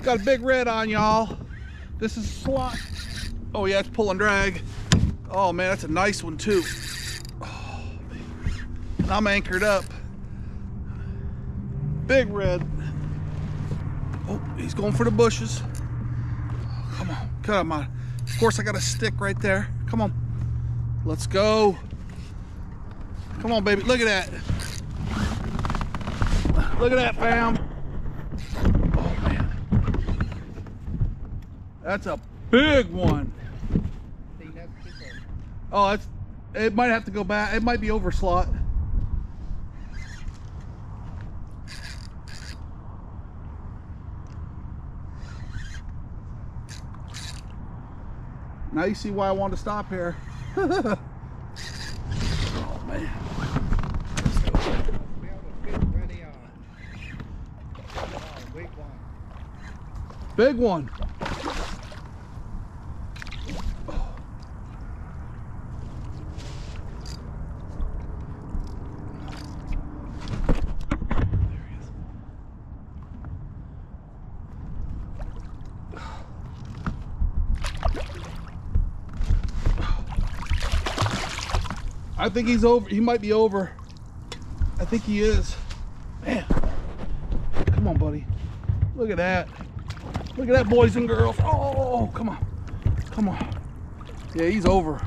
Got a big red on, y'all. This is slot. Oh yeah, it's pull and drag. Oh man, that's a nice one too. Oh, and I'm anchored up. Big red. Oh, he's going for the bushes. Oh, come on, come on. Of course I got a stick right there. Come on, let's go. Come on, baby, look at that. Look at that, fam. Oh man, that's a big one. Oh, it might have to go back. It might be over slot. Now you see why I want to stop here. Oh man. Big one. I think he's over. He might be over. I think he is. Man. Come on, buddy. Look at that. Look at that, boys and girls. Oh, come on. Come on. Yeah, he's over.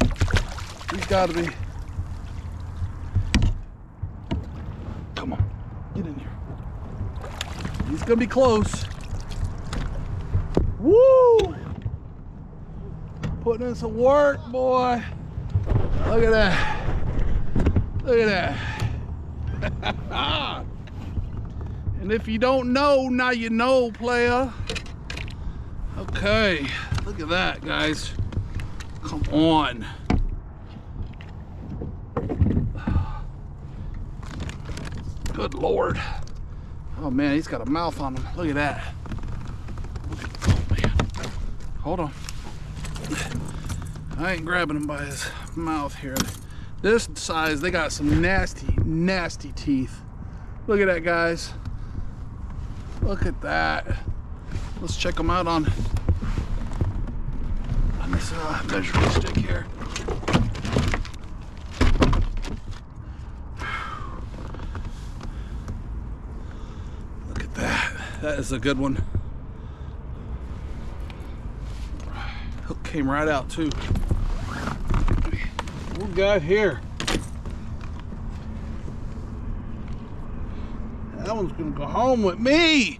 He's got to be. Come on. Get in here. He's going to be close. Woo! Putting in some work, boy. Look at that. Look at that. And if you don't know, now you know, playa. Okay, look at that, guys. Come on. Good Lord. Oh man, he's got a mouth on him. Look at that. Oh man. Hold on. I ain't grabbing him by his mouth here. This size, they got some nasty, nasty teeth. Look at that, guys. Look at that. Let's check them out on this measuring stick here. Look at that. That is a good one. Hook came right out too. What we got here? That one's gonna go home with me.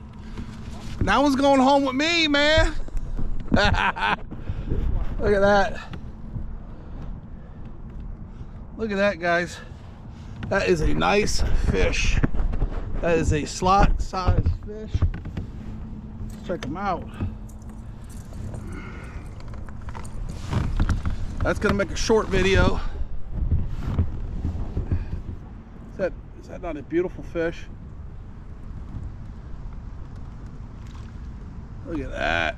That one's going home with me, man. Look at that. Look at that, guys. That is a nice fish. That is a slot size fish. Let's check them out. That's gonna make a short video. Is that not a beautiful fish? Look at that.